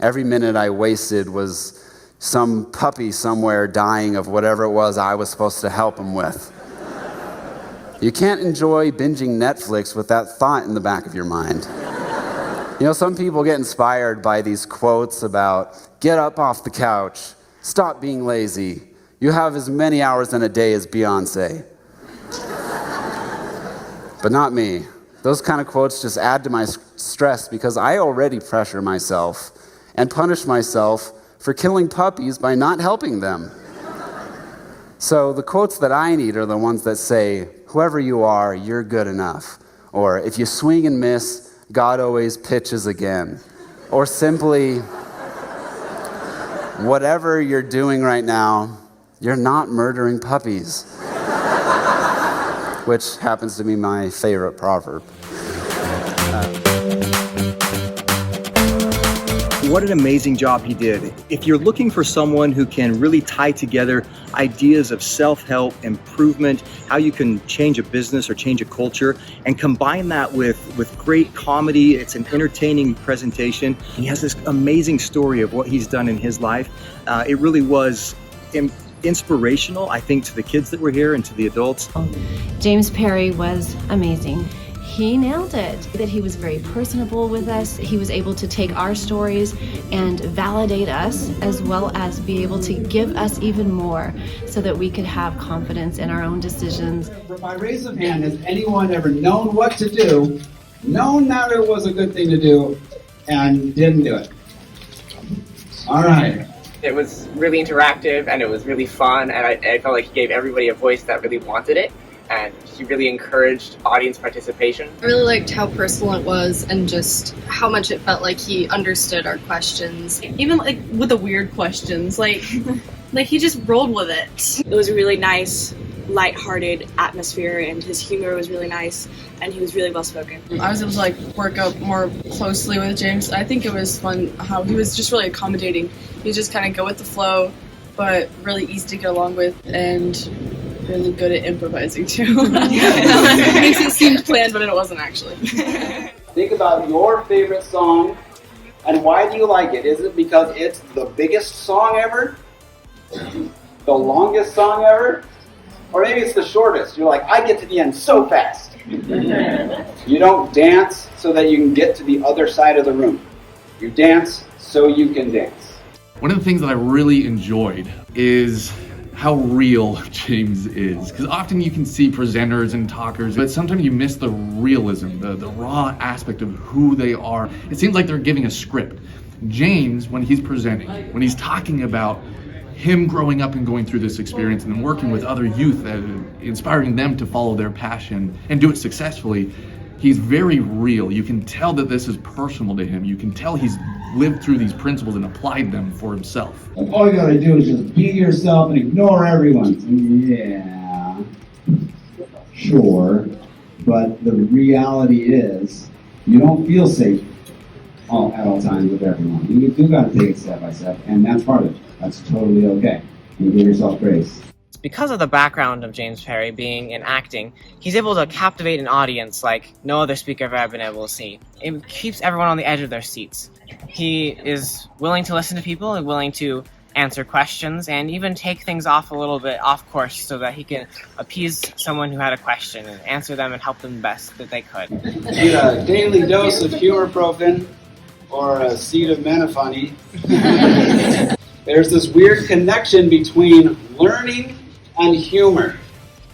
Every minute I wasted was some puppy somewhere dying of whatever it was I was supposed to help him with. You can't enjoy binging Netflix with that thought in the back of your mind. You know, some people get inspired by these quotes about, get up off the couch, stop being lazy, you have as many hours in a day as Beyonce. But not me. Those kind of quotes just add to my stress because I already pressure myself and punish myself for killing puppies by not helping them. So the quotes that I need are the ones that say, whoever you are, you're good enough. Or if you swing and miss, God always pitches again. Or simply, whatever you're doing right now, you're not murdering puppies. Which happens to be my favorite proverb. What an amazing job he did. If you're looking for someone who can really tie together ideas of self-help, improvement, how you can change a business or change a culture, and combine that with great comedy, it's an entertaining presentation. He has this amazing story of what he's done in his life. It really was inspirational, I think, to the kids that were here and to the adults. James Perry was amazing. He nailed it. That he was very personable with us. He was able to take our stories and validate us, as well as be able to give us even more so that we could have confidence in our own decisions. By raise of hand, has anyone ever known what to do, known that it was a good thing to do, and didn't do it? All right. It was really interactive and it was really fun, and I felt like he gave everybody a voice that really wanted it. And he really encouraged audience participation. I really liked how personal it was and just how much it felt like he understood our questions. Even like with the weird questions, like he just rolled with it. It was a really nice, lighthearted atmosphere, and his humor was really nice, and he was really well spoken. I was able to work up more closely with James. I think it was fun how he was just really accommodating. He just kind of go with the flow, but really easy to get along with, and really good at improvising too. It makes it seem planned, but it wasn't actually. Think about your favorite song, and why do you like it? Is it because it's the biggest song ever? The longest song ever? Or maybe it's the shortest. You're like, I get to the end so fast. You don't dance so that you can get to the other side of the room. You dance so you can dance. One of the things that I really enjoyed is how real James is. Because often you can see presenters and talkers, but sometimes you miss the realism, the raw aspect of who they are. It seems like they're giving a script. James, when he's presenting, when he's talking about him growing up and going through this experience and then working with other youth, inspiring them to follow their passion and do it successfully, he's very real. You can tell that this is personal to him. You can tell he's lived through these principles and applied them for himself. All you gotta do is just be yourself and ignore everyone. Yeah, sure, but the reality is you don't feel safe at all times with everyone. You do gotta take it step by step, and that's part of it. That's totally okay. You give yourself grace. Because of the background of James Perry being in acting, he's able to captivate an audience like no other speaker I've ever been able to see. It keeps everyone on the edge of their seats. He is willing to listen to people and willing to answer questions and even take things off a little bit off course so that he can appease someone who had a question and answer them and help them best that they could. Need a daily dose of humorprofen or a seed of Manafani. There's this weird connection between learning and humor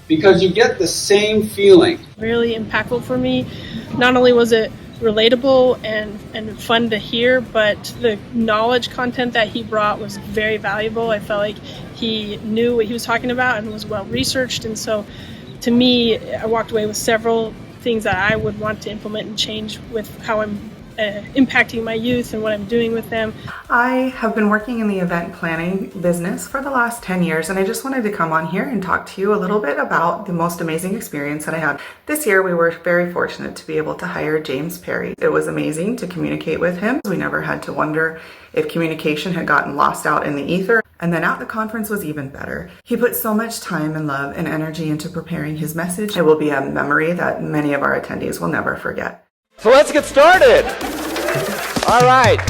because you get the same feeling. Really impactful for me. Not only was it relatable and fun to hear, but the knowledge content that he brought was very valuable. I felt like he knew what he was talking about and was well researched, and so to me, I walked away with several things that I would want to implement and change with how I'm impacting my youth and what I'm doing with them. I have been working in the event planning business for the last 10 years, and I just wanted to come on here and talk to you a little bit about the most amazing experience that I had. This year we were very fortunate to be able to hire James Perry. It was amazing to communicate with him. We never had to wonder if communication had gotten lost out in the ether. And then at the conference was even better. He put so much time and love and energy into preparing his message. It will be a memory that many of our attendees will never forget. So let's get started. All right.